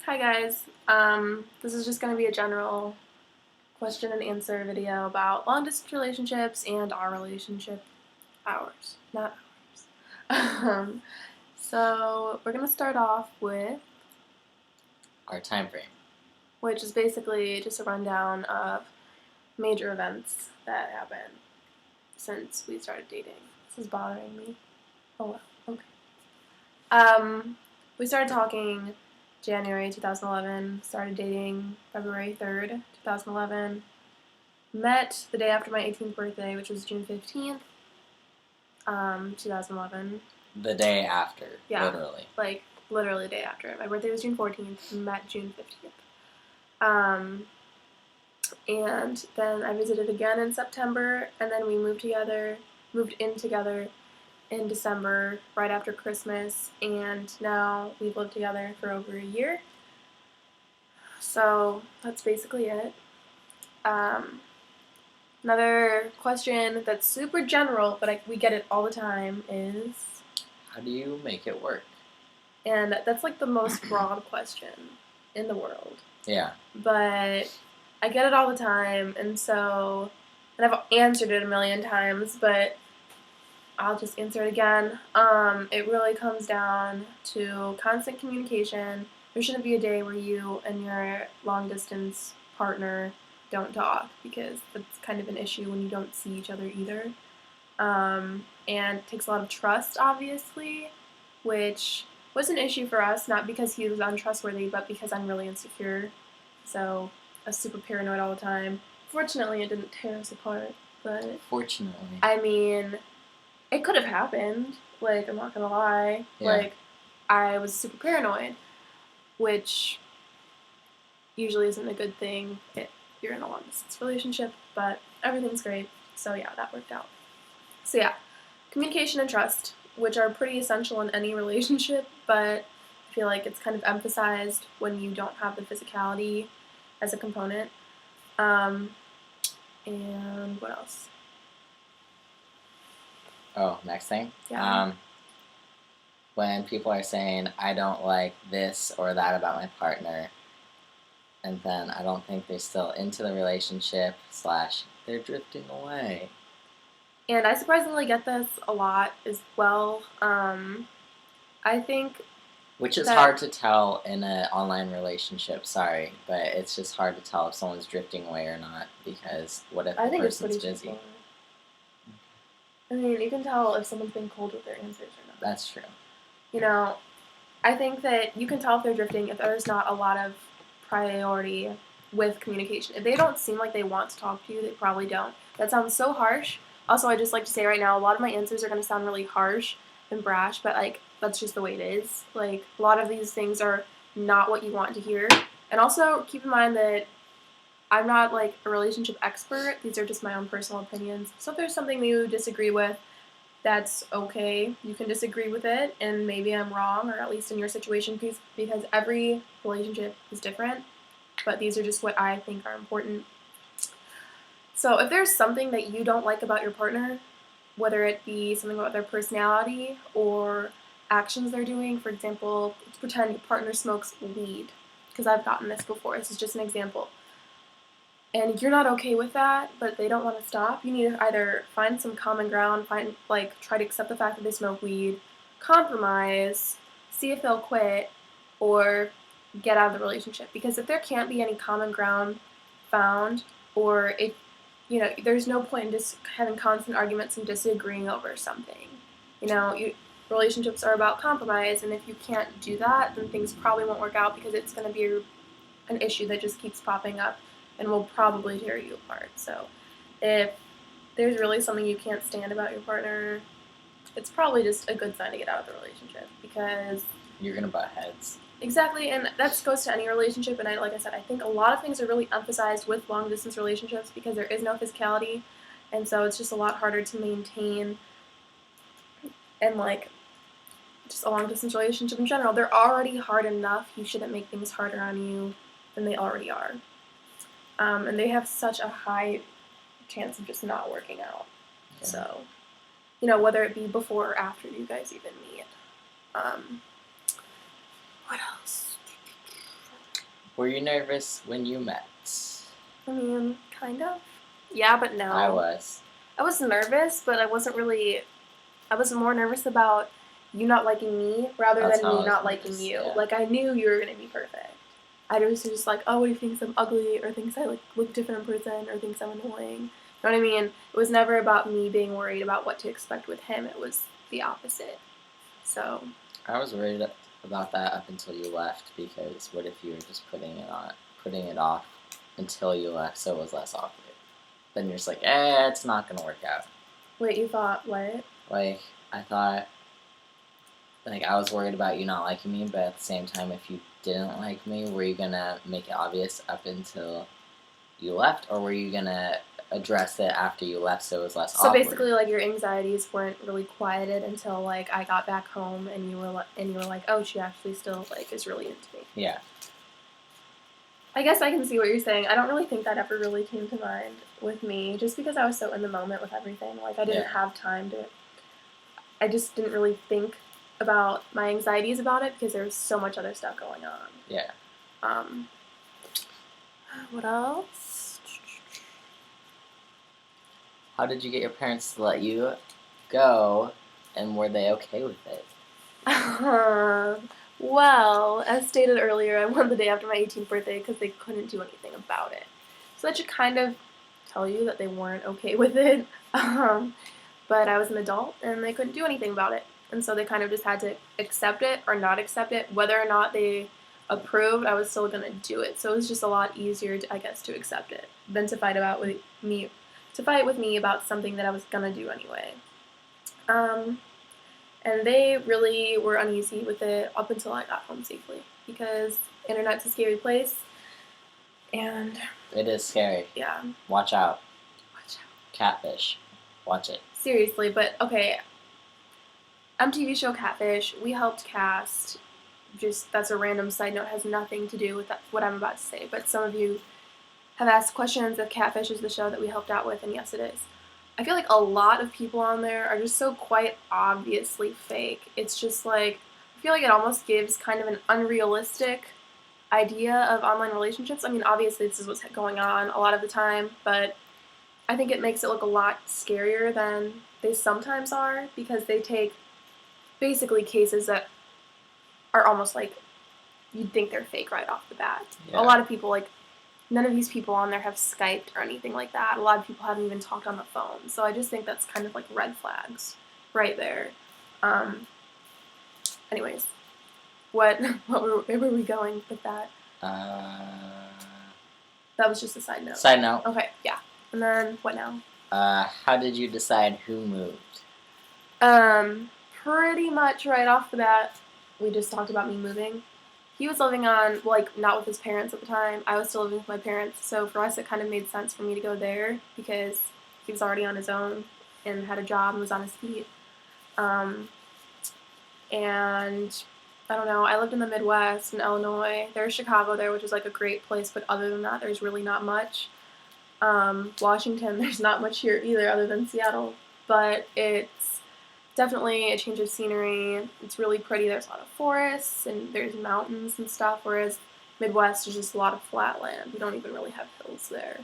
Hi guys, this is just going to be a general question and answer video about long distance relationships and our relationship, ours, not ours. So we're going to start off with our time frame, which is basically just a rundown of major events that happened since we started dating. This is bothering me. Oh well, okay. We started talking January 2011, started dating February 3rd, 2011, met the day after my 18th birthday, which was June 15th, 2011. the day after, Yeah, literally. Like, literally the day after. My birthday was June 14th, met June 15th. And then I visited again in September, and then we moved in together in December, right after Christmas, and now we've lived together for over a year. So that's basically it. Another question that's super general, but we get it all the time is, how do you make it work? And that's like the most broad question in the world. Yeah. But I get it all the time, and I've answered it a million times, but I'll just answer it again. It really comes down to constant communication. There shouldn't be a day where you and your long-distance partner don't talk, because that's kind of an issue when you don't see each other either. And it takes a lot of trust, obviously, which was an issue for us, not because he was untrustworthy, but because I'm really insecure. So I was super paranoid all the time. Fortunately, it didn't tear us apart, but... Fortunately. I mean... It could have happened, I'm not gonna lie. Yeah. I was super paranoid, which usually isn't a good thing if you're in a long-distance relationship, but everything's great, so yeah, that worked out. So yeah, communication and trust, which are pretty essential in any relationship, but I feel like it's kind of emphasized when you don't have the physicality as a component. And what else? Oh, next thing? Yeah. When people are saying, I don't like this or that about my partner, and then I don't think they're still into the relationship, / they're drifting away. And I surprisingly get this a lot as well. I think... Which is hard to tell in an online relationship, sorry, but it's just hard to tell if someone's drifting away or not, because what if the person's busy? I mean, you can tell if someone's being cold with their answers or not. That's true. You know, I think that you can tell if they're drifting if there's not a lot of priority with communication. If they don't seem like they want to talk to you, they probably don't. That sounds so harsh. Also, I'd just like to say right now, a lot of my answers are going to sound really harsh and brash, but, that's just the way it is. A lot of these things are not what you want to hear. And also, keep in mind that I'm not, a relationship expert. These are just my own personal opinions. So if there's something that you disagree with, that's okay. You can disagree with it, and maybe I'm wrong, or at least in your situation, because every relationship is different. But these are just what I think are important. So if there's something that you don't like about your partner, whether it be something about their personality or actions they're doing, for example, let's pretend your partner smokes weed, because I've gotten this before. This is just an example. And you're not okay with that, but they don't want to stop, you need to either find some common ground, try to accept the fact that they smoke weed, compromise, see if they'll quit, or get out of the relationship. Because if there can't be any common ground found, or if, there's no point in just having constant arguments and disagreeing over something. Relationships are about compromise, and if you can't do that, then things probably won't work out, because it's going to be an issue that just keeps popping up and will probably tear you apart. So if there's really something you can't stand about your partner, it's probably just a good sign to get out of the relationship, because you're going to butt heads. Exactly, and that goes to any relationship, and like I said, I think a lot of things are really emphasized with long-distance relationships because there is no physicality, and so it's just a lot harder to maintain, and just a long-distance relationship in general. They're already hard enough. You shouldn't make things harder on you than they already are. And they have such a high chance of just not working out. Okay. So, whether it be before or after you guys even meet. What else? Were you nervous when you met? I mean, kind of. Yeah, but no. I was. I was nervous, but I wasn't really. I was more nervous about you not liking me rather That's than how I me was not nervous, liking you. yeah. Like, I knew you were gonna be perfect. I was just like, oh, he thinks I'm ugly, or thinks I like look different in person, or thinks I'm annoying. You know what I mean? It was never about me being worried about what to expect with him. It was the opposite. So I was worried about that up until you left, because what if you were just putting it off until you left, so it was less awkward? Then you're just like, it's not gonna work out. wait, you thought what? Like, I thought, like, I was worried about you not liking me, but at the same time, if you didn't like me, were you gonna make it obvious up until you left, or were you gonna address it after you left so it was less So awkward? basically, like, your anxieties weren't really quieted until like I got back home, and you were like, oh, she actually still like is really into me. Yeah. I guess I can see what you're saying. I don't really think that ever really came to mind with me, just because I was so in the moment with everything. Like, I didn't have time to. I just didn't really think about my anxieties about it because there was so much other stuff going on. Yeah. What else? How did you get your parents to let you go, and were they okay with it? Well, as stated earlier, I won the day after my 18th birthday because they couldn't do anything about it. So that should kind of tell you that they weren't okay with it. But I was an adult and they couldn't do anything about it. And so they kind of just had to accept it or not accept it. Whether or not they approved, I was still going to do it. So it was just a lot easier, I guess, to accept it than to fight with me about something that I was going to do anyway. And they really were uneasy with it up until I got home safely because internet's a scary place. And it is scary. Yeah. Watch out. Watch out. Catfish. Watch it. Seriously, but okay. MTV show Catfish, we helped cast. Just that's a random side note, has nothing to do with what I'm about to say. But some of you have asked questions if Catfish is the show that we helped out with, and yes, it is. I feel like a lot of people on there are just so quite obviously fake. It's just like, I feel like it almost gives kind of an unrealistic idea of online relationships. I mean, obviously this is what's going on a lot of the time, but I think it makes it look a lot scarier than they sometimes are because they take basically cases that are almost like you'd think they're fake right off the bat. Yeah. A lot of people, like, none of these people on there have Skyped or anything like that. A lot of people haven't even talked on the phone. So I just think that's kind of like red flags right there. Anyways, where were we going with that? That was just a side note. Side note. Okay, yeah. And then what now? How did you decide who moved? Pretty much right off the bat, we just talked about me moving. He was living on, like, not with his parents at the time. I was still living with my parents. So for us, it kind of made sense for me to go there because he was already on his own and had a job and was on his feet. And I don't know, I lived in the Midwest in Illinois. There's Chicago there, which is like a great place, but other than that, there's really not much. Washington, there's not much here either other than Seattle. But it's definitely a change of scenery. It's really pretty. There's a lot of forests and there's mountains and stuff, whereas Midwest is just a lot of flat land. We don't even really have hills there.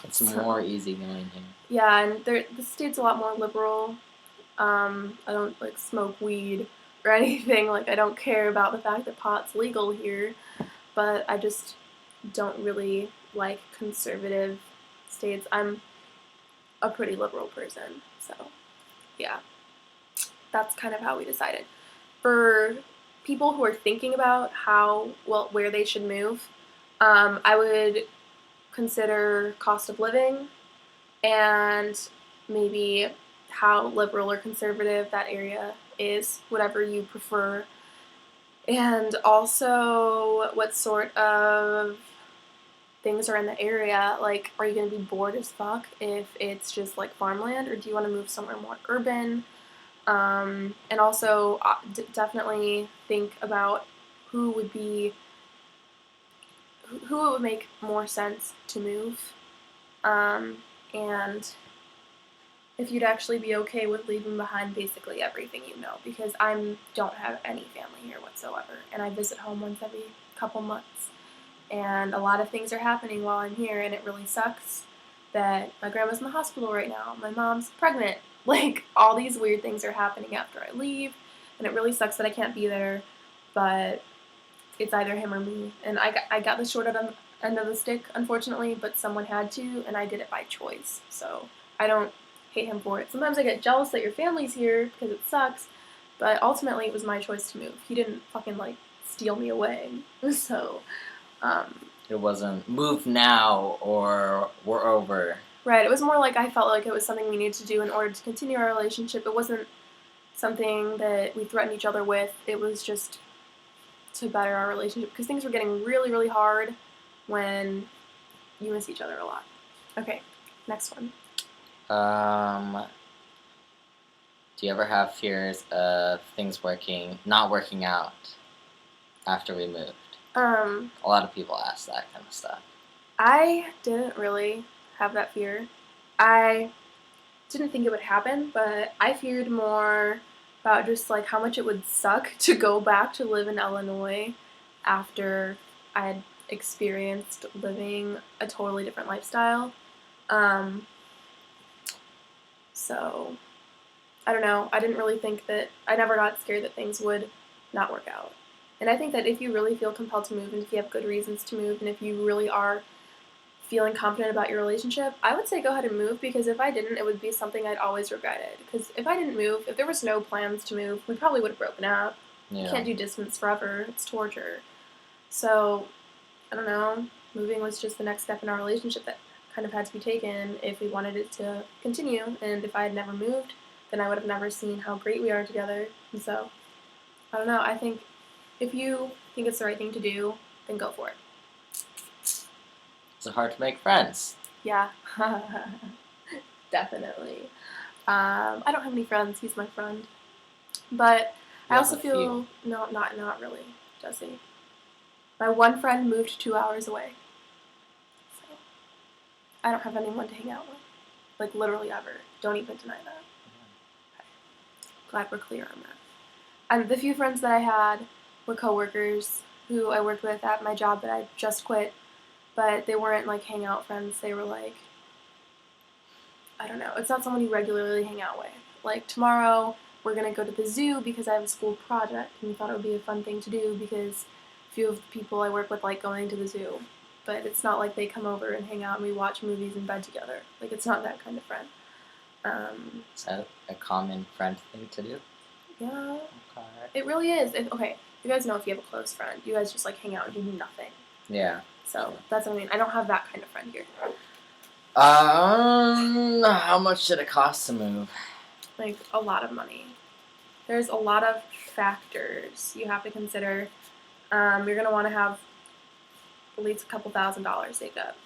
It's more easygoing here. Yeah, and the state's a lot more liberal. I don't like smoke weed or anything. Like, I don't care about the fact that pot's legal here, but I just don't really like conservative states. I'm a pretty liberal person, so yeah. That's kind of how we decided. For people who are thinking about where they should move, I would consider cost of living and maybe how liberal or conservative that area is, whatever you prefer. And also what sort of things are in the area. Like, are you going to be bored as fuck if it's just like farmland, or do you want to move somewhere more urban? And also definitely think about who it would make more sense to move, and if you'd actually be okay with leaving behind basically everything you know, because I don't have any family here whatsoever, and I visit home once every couple months, and a lot of things are happening while I'm here, and it really sucks that my grandma's in the hospital right now. My mom's pregnant. Like, all these weird things are happening after I leave, and it really sucks that I can't be there, but it's either him or me. And I got the short end of the stick, unfortunately, but someone had to, and I did it by choice. So I don't hate him for it. Sometimes I get jealous that your family's here because it sucks, but ultimately it was my choice to move. He didn't fucking, like, steal me away. So, It wasn't move now or we're over. right, it was more like I felt like it was something we needed to do in order to continue our relationship. It wasn't something that we threatened each other with. It was just to better our relationship because things were getting really, really hard when you miss each other a lot. Okay, next one. Do you ever have fears of things not working out after we moved? A lot of people ask that kind of stuff. I didn't really have that fear. I didn't think it would happen, but I feared more about just like how much it would suck to go back to live in Illinois after I had experienced living a totally different lifestyle. So I don't know. I didn't really think that I never got scared that things would not work out. And I think that if you really feel compelled to move and if you have good reasons to move and if you really are feeling confident about your relationship, I would say go ahead and move because if I didn't, it would be something I'd always regretted. Because if I didn't move, if there was no plans to move, we probably would have broken up. Yeah. You can't do distance forever. It's torture. So, I don't know. Moving was just the next step in our relationship that kind of had to be taken if we wanted it to continue. And if I had never moved, then I would have never seen how great we are together. And so, I don't know. I think if you think it's the right thing to do, then go for it. Is it hard to make friends? Yeah, definitely. I don't have any friends. He's my friend, but I also feel no, not really. Jesse, my one friend moved 2 hours away, so I don't have anyone to hang out with, like literally ever. Don't even deny that. Okay. Glad we're clear on that. And the few friends that I had were coworkers who I worked with at my job that I just quit. But they weren't like hangout friends. They were like, I don't know. It's not someone you regularly hang out with. Like tomorrow we're gonna go to the zoo because I have a school project, and we thought it would be a fun thing to do because a few of the people I work with like going to the zoo. But it's not like they come over and hang out and we watch movies in bed together. Like it's not that kind of friend. Is that a common friend thing to do? Yeah. Okay. It really is. Okay, you guys know if you have a close friend, you guys just like hang out and do nothing. Yeah. So that's what I mean. I don't have that kind of friend here. How much did it cost to move? Like a lot of money. There's a lot of factors you have to consider. You're gonna want to have at least a couple $1,000s saved up.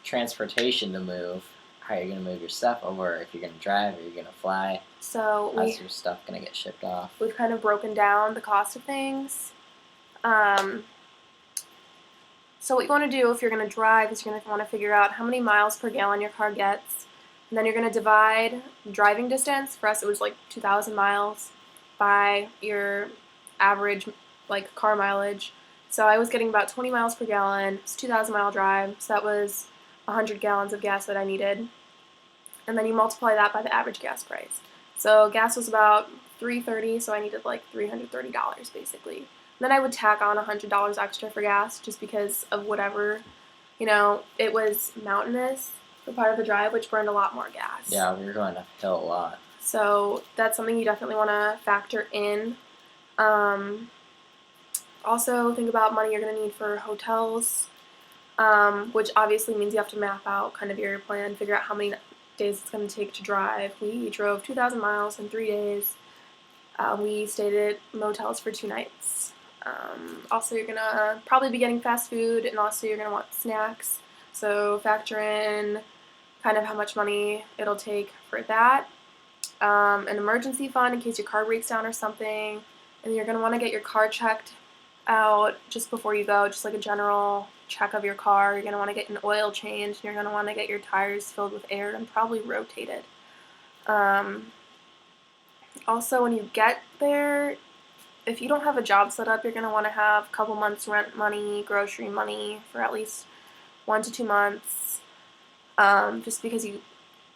Transportation to move. How are you gonna move your stuff over? If you're gonna drive, or you're gonna fly? So How's your stuff gonna get shipped off? we've kind of broken down the cost of things. So what you want to do if you're going to drive is you're going to want to figure out how many miles per gallon your car gets. And then you're going to divide driving distance. For us, it was like 2,000 miles by your average like car mileage. So I was getting about 20 miles per gallon. It's a 2,000-mile drive. So that was 100 gallons of gas that I needed. And then you multiply that by the average gas price. So gas was about $3.30, so I needed like $330 basically. Then I would tack on $100 extra for gas just because of whatever, it was mountainous for part of the drive, which burned a lot more gas. Yeah, we were going uphill a lot. So that's something you definitely want to factor in. Also, think about money you're going to need for hotels, which obviously means you have to map out kind of your plan, figure out how many days it's going to take to drive. We drove 2,000 miles in 3 days. We stayed at motels for 2 nights. Also, you're going to probably be getting fast food, and also you're going to want snacks. So factor in kind of how much money it'll take for that. An emergency fund in case your car breaks down or something. And you're going to want to get your car checked out just before you go, just like a general check of your car. You're going to want to get an oil change, and you're going to want to get your tires filled with air and probably rotated. Also, when you get there, if you don't have a job set up, you're going to want to have a couple months rent money, grocery money for at least 1 to 2 months. Just because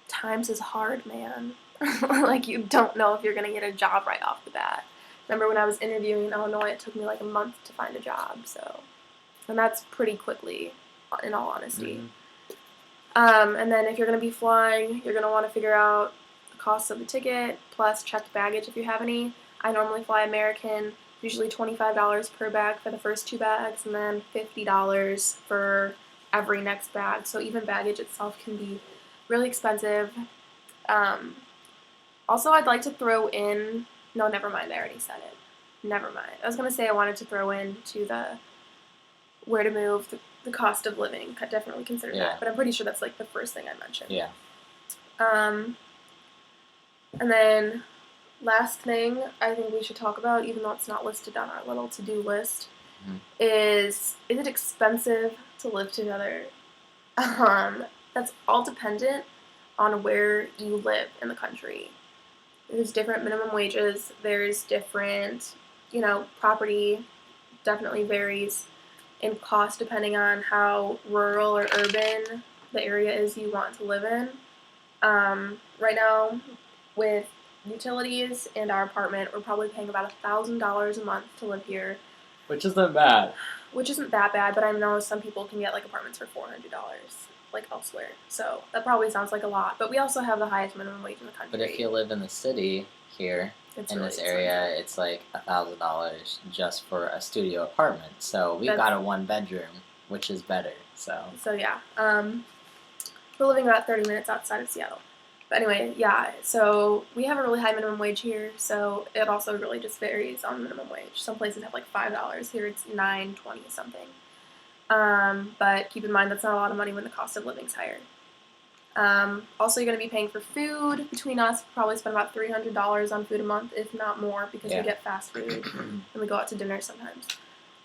times is hard, man. Like, you don't know if you're going to get a job right off the bat. Remember when I was interviewing in Illinois, it took me like a month to find a job, so. And that's pretty quickly, in all honesty. And then if you're going to be flying, you're going to want to figure out the cost of the ticket, plus checked baggage if you have any. I normally fly American, usually $25 per bag for the first 2 bags, and then $50 for every next bag. So even baggage itself can be really expensive. Also, I'd like to throw in, no, never mind, I already said it. Never mind. I was going to say I wanted to throw in to the where to move, the cost of living. I definitely consider that, but I'm pretty sure that's like the first thing I mentioned. Yeah. And then last thing I think we should talk about, even though it's not listed on our little to-do list, is it expensive to live together? That's all dependent on where you live in the country. There's different minimum wages. There's different, property definitely varies in cost depending on how rural or urban the area is you want to live in. Right now, with utilities and our apartment, we're probably paying about $1,000 a month to live here. Which isn't bad. Which isn't that bad, but I know some people can get like apartments for $400, like elsewhere. So that probably sounds like a lot. But we also have the highest minimum wage in the country. But if you live in the city here, in this area, it's like $1,000 just for a studio apartment. So we've got a 1-bedroom, which is better. So yeah, we're living about 30 minutes outside of Seattle. But anyway, yeah. So we have a really high minimum wage here. So it also really just varies on minimum wage. Some places have like $5. Here it's $9.20 something. But keep in mind that's not a lot of money when the cost of living's higher. Also, you're going to be paying for food. Between us, we'll probably spend about $300 on food a month, if not more, because we get fast food and we go out to dinner sometimes.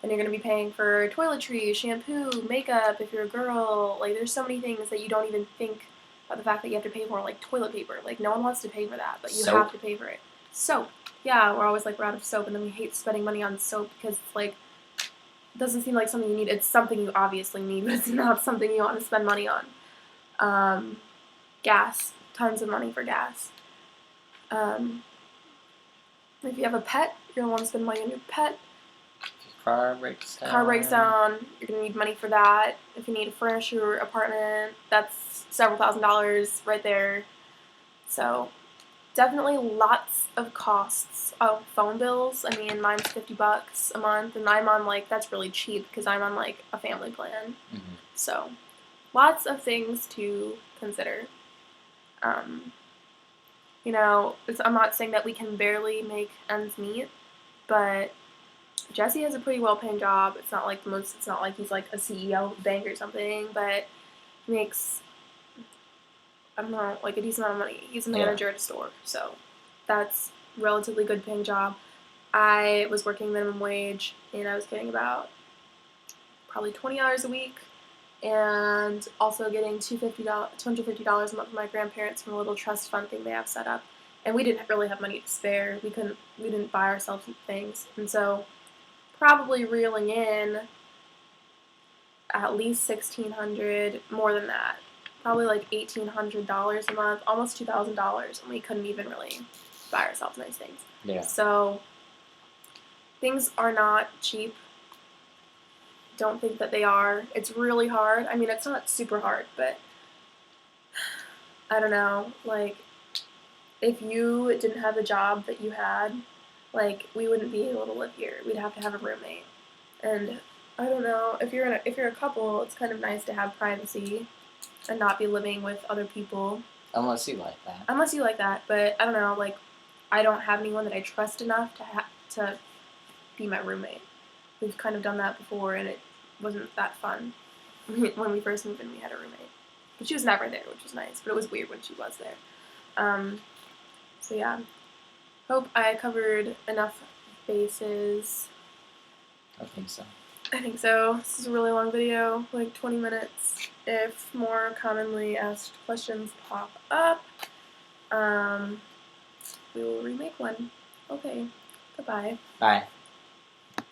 And you're going to be paying for toiletries, shampoo, makeup if you're a girl. Like, there's so many things that you don't even think about the fact that you have to pay for, like toilet paper. Like, no one wants to pay for that, but you have to pay for it. Soap. Yeah, we're always like, we're out of soap, and then we hate spending money on soap because it's like, it doesn't seem like something you need. It's something you obviously need, but it's not something you want to spend money on. Gas. Tons of money for gas. If you have a pet, you're going to want to spend money on your pet. If your car breaks down, you're going to need money for that. If you need to furnish your apartment, that's several $1,000s right there. So, definitely lots of costs. Oh, phone bills. I mean, mine's $50 a month, and I'm on, like, that's really cheap because I'm on, like, a family plan. So, lots of things to consider. I'm not saying that we can barely make ends meet, but Jesse has a pretty well-paying job. It's not like he's like a CEO of a bank or something, but he makes, I don't know, like a decent amount of money. He's a manager at a store, so that's a relatively good paying job. I was working minimum wage, and I was getting about probably 20 hours a week, and also getting $250 a month from my grandparents from a little trust fund thing they have set up. And we didn't really have money to spare. We didn't buy ourselves things. And so probably reeling in at least $1,600, more than that. Probably like $1,800 a month, almost $2,000, and we couldn't even really buy ourselves nice things. Yeah. So things are not cheap. Don't think that they are. It's really hard. I mean, it's not super hard, but I don't know. Like, if you didn't have the job that you had, like, we wouldn't be able to live here. We'd have to have a roommate. And I don't know. If you're a couple, it's kind of nice to have privacy and not be living with other people. Unless you like that. But I don't know. Like, I don't have anyone that I trust enough to be my roommate. We've kind of done that before, and it wasn't that fun. When we first moved in, we had a roommate. But she was never there, which was nice. But it was weird when she was there. So yeah. Hope I covered enough bases. I think so. This is a really long video, like 20 minutes. If more commonly asked questions pop up, we will remake one. Okay. Goodbye. Bye.